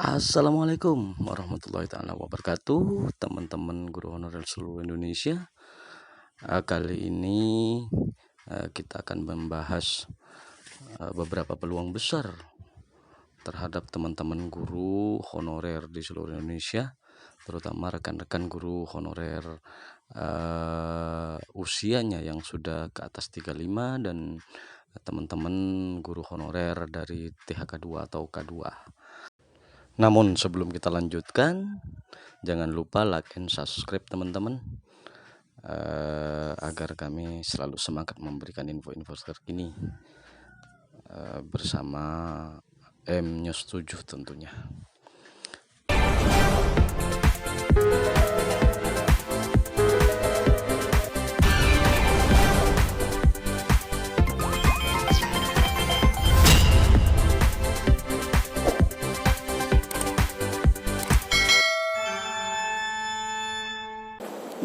Assalamualaikum warahmatullahi taala wabarakatuh, teman-teman guru honorer seluruh Indonesia. Kali ini kita akan membahas beberapa peluang besar terhadap teman-teman guru honorer di seluruh Indonesia, terutama rekan-rekan guru honorer usianya yang sudah ke atas 35 dan teman-teman guru honorer dari THK 2 atau K2. Namun sebelum kita lanjutkan, jangan lupa like and subscribe teman-teman, agar kami selalu semangat memberikan info-info terkini bersama M News 7 tentunya.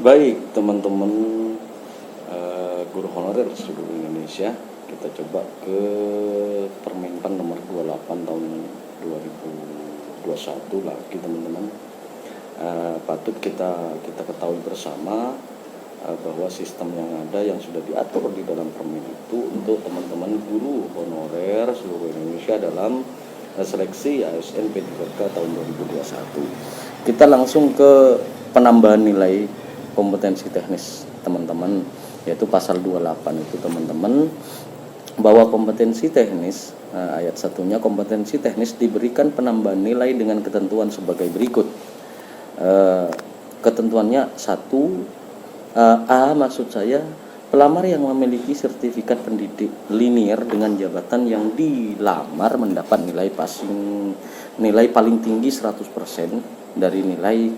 Baik teman-teman guru honorer seluruh Indonesia, kita coba ke Permenpan nomor 28 tahun 2021 lagi teman-teman. Patut kita ketahui bersama bahwa sistem yang ada yang sudah diatur di dalam Permen itu untuk teman-teman guru honorer seluruh Indonesia dalam seleksi ASN P3K tahun 2021. Kita langsung ke penambahan nilai kompetensi teknis teman-teman, yaitu pasal 28 itu teman-teman, bahwa kompetensi teknis ayat satunya, kompetensi teknis diberikan penambahan nilai dengan ketentuan sebagai berikut. Ketentuannya satu, maksud saya pelamar yang memiliki sertifikat pendidik linier dengan jabatan yang dilamar mendapat nilai paling tinggi 100% dari nilai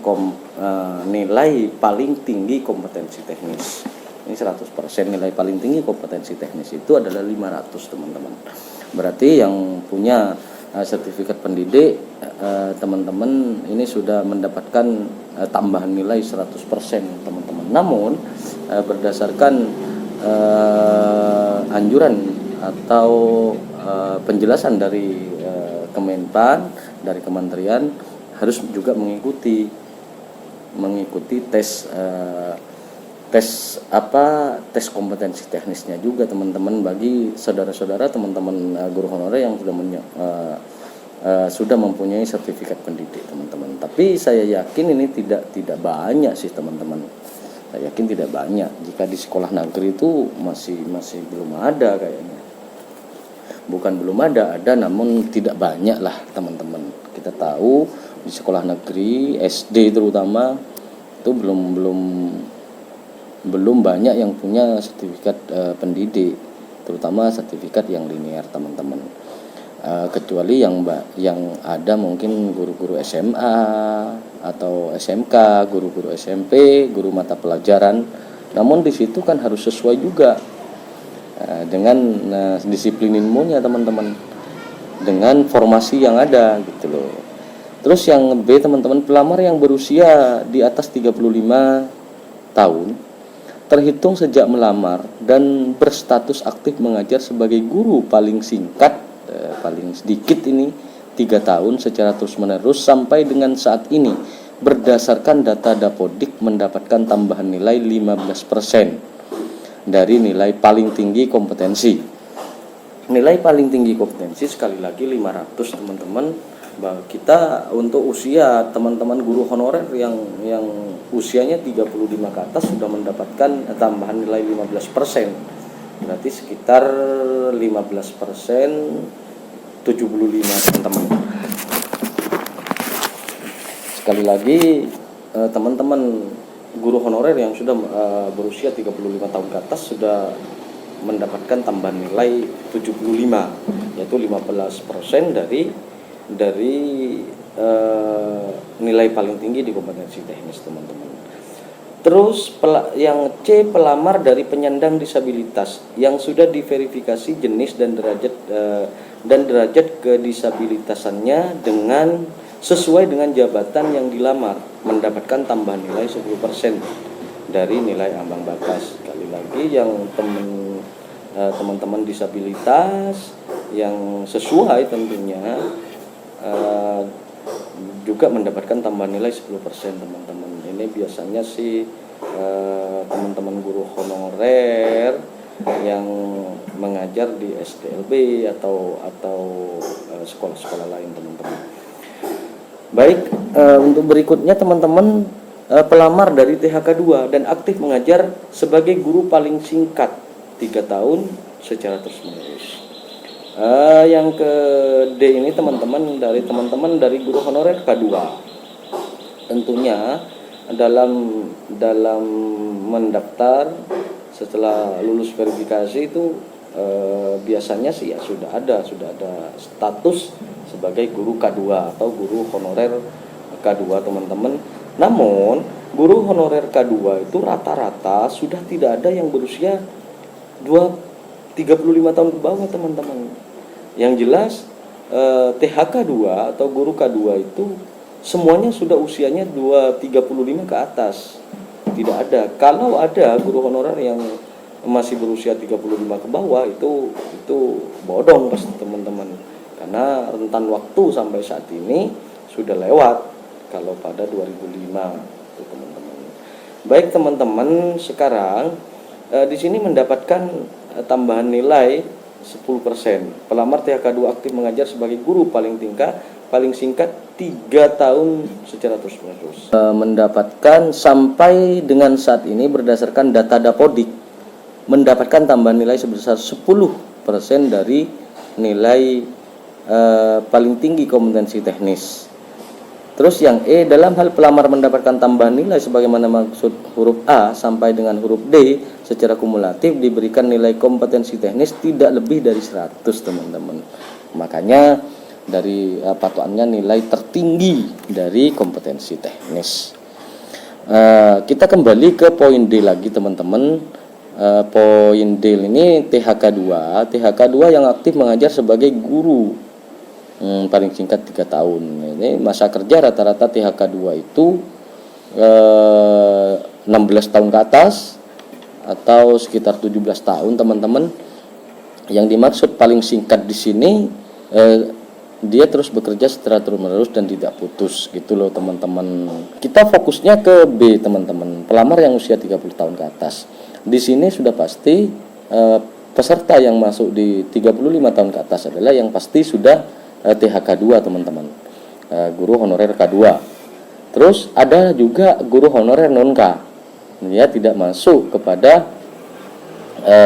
paling tinggi kompetensi teknis. Ini 100%, nilai paling tinggi kompetensi teknis itu adalah 500 teman-teman. Berarti yang punya sertifikat pendidik teman-teman ini sudah mendapatkan tambahan nilai 100% teman-teman. Namun berdasarkan anjuran atau penjelasan dari Kemenpan, dari kementerian, harus juga mengikuti tes kompetensi teknisnya juga teman-teman, bagi saudara-saudara teman-teman guru honorer yang sudah mempunyai sertifikat pendidik teman-teman. Tapi saya yakin ini tidak banyak sih teman-teman. Saya yakin tidak banyak. Jika di sekolah negeri itu masih belum ada kayaknya. Bukan belum ada, namun tidak banyak lah teman-teman. Kita tahu di sekolah negeri SD terutama itu belum banyak yang punya sertifikat pendidik, terutama sertifikat yang linear teman-teman. Kecuali yang ada mungkin guru-guru SMA atau SMK, guru-guru SMP, guru mata pelajaran. Namun di situ kan harus sesuai juga dengan disiplin ilmunya teman-teman, dengan formasi yang ada gitu loh. Terus yang B teman-teman, pelamar yang berusia di atas 35 tahun terhitung sejak melamar dan berstatus aktif mengajar sebagai guru paling singkat, paling sedikit ini 3 tahun secara terus-menerus sampai dengan saat ini, berdasarkan data Dapodik mendapatkan tambahan nilai 15% dari nilai paling tinggi kompetensi. Nilai paling tinggi kompetensi sekali lagi 500 teman-teman. Kita untuk usia teman-teman guru honorer yang usianya 35 ke atas sudah mendapatkan tambahan nilai 15%. Berarti sekitar 15% 75 teman-teman. Sekali lagi teman-teman guru honorer yang sudah berusia 35 tahun ke atas sudah mendapatkan tambahan nilai 75, yaitu 15% dari nilai paling tinggi di kompetensi teknis teman-teman. Terus yang C, pelamar dari penyandang disabilitas yang sudah diverifikasi jenis dan derajat kedisabilitasannya sesuai dengan jabatan yang dilamar, mendapatkan tambahan nilai 10% dari nilai ambang batas. Sekali lagi yang teman-teman disabilitas yang sesuai tentunya juga mendapatkan tambahan nilai 10% teman-teman. Ini biasanya sih teman-teman guru honorer yang mengajar di SDLB atau sekolah-sekolah lain teman-teman. Baik, untuk berikutnya teman-teman, pelamar dari THK 2 dan aktif mengajar sebagai guru paling singkat 3 tahun secara terus-menerus. Yang ke D ini teman-teman dari guru honorer K2. Tentunya dalam mendaftar setelah lulus verifikasi itu biasanya sih ya sudah ada status sebagai guru K2 atau guru honorer K2 teman-teman. Namun guru honorer K2 itu rata-rata sudah tidak ada yang berusia 35 tahun ke bawah teman-teman. Yang jelas THK 2 atau guru K2 itu semuanya sudah usianya 35 ke atas. Tidak ada. Kalau ada guru honorer yang masih berusia 35 ke bawah itu bodong pasti teman-teman. Karena rentan waktu sampai saat ini sudah lewat kalau pada 2005 itu teman-teman. Baik teman-teman, sekarang di sini mendapatkan tambahan nilai 10%. Pelamar THK 2 aktif mengajar sebagai guru paling singkat 3 tahun secara terus-menerus. Mendapatkan sampai dengan saat ini berdasarkan data Dapodik mendapatkan tambahan nilai sebesar 10% dari nilai paling tinggi kompetensi teknis. Terus yang E, dalam hal pelamar mendapatkan tambahan nilai sebagaimana maksud huruf A sampai dengan huruf D secara kumulatif diberikan nilai kompetensi teknis tidak lebih dari 100 teman-teman. Makanya dari patokannya nilai tertinggi dari kompetensi teknis. Kita kembali ke poin D lagi teman-teman. Poin D ini THK 2 yang aktif mengajar sebagai guru paling singkat 3 tahun. Ini masa kerja rata-rata THK 2 itu 16 tahun ke atas atau sekitar 17 tahun teman-teman. Yang dimaksud paling singkat di sini dia terus bekerja secara terus-menerus dan tidak putus gitu loh teman-teman. Kita fokusnya ke B teman-teman, pelamar yang usia 30 tahun ke atas. Di sini sudah pasti peserta yang masuk di 35 tahun ke atas adalah yang pasti sudah THK 2 teman-teman, guru honorer K2. Terus ada juga guru honorer non-K, dia tidak masuk kepada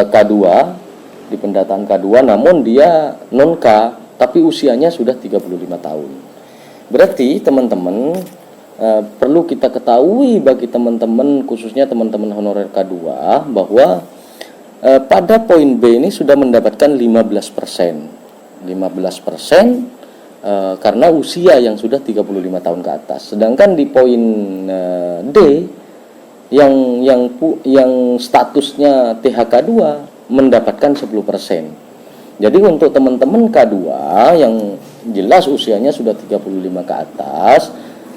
K2 di pendataan K2, namun dia non-K tapi usianya sudah 35 tahun. Berarti teman-teman perlu kita ketahui bagi teman-teman, khususnya teman-teman honorer K2, bahwa pada poin B ini sudah mendapatkan 15% karena usia yang sudah 35 tahun ke atas. Sedangkan di poin D yang statusnya THK 2 mendapatkan 10%. Jadi untuk teman-teman K2 yang jelas usianya sudah 35 ke atas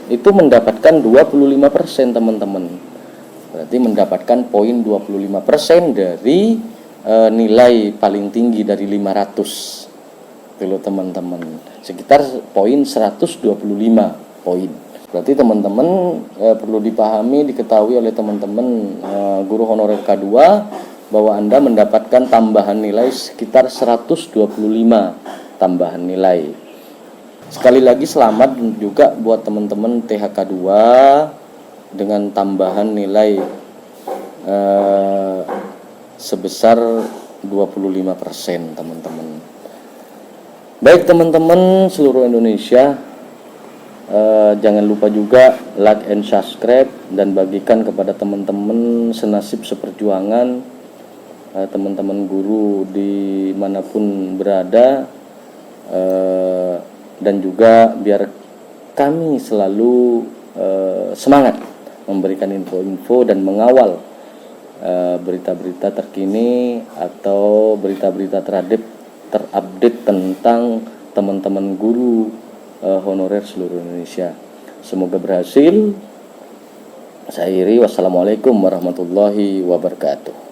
itu mendapatkan 25% teman-teman. Berarti mendapatkan poin 25% dari nilai paling tinggi dari 500. Itu teman-teman. Sekitar poin 125 poin. Berarti teman-teman perlu dipahami, diketahui oleh teman-teman guru honorer K2 bahwa Anda mendapatkan tambahan nilai sekitar 125 tambahan nilai. Sekali lagi selamat juga buat teman-teman THK 2 dengan tambahan nilai sebesar 25% teman-teman. Baik teman-teman seluruh Indonesia, jangan lupa juga like and subscribe dan bagikan kepada teman-teman senasib seperjuangan, teman-teman guru dimanapun berada, dan juga biar kami selalu semangat memberikan info-info dan mengawal berita-berita terkini atau berita-berita terupdate tentang teman-teman guru honorer seluruh Indonesia. Semoga berhasil. Saya akhiri, wassalamualaikum warahmatullahi wabarakatuh.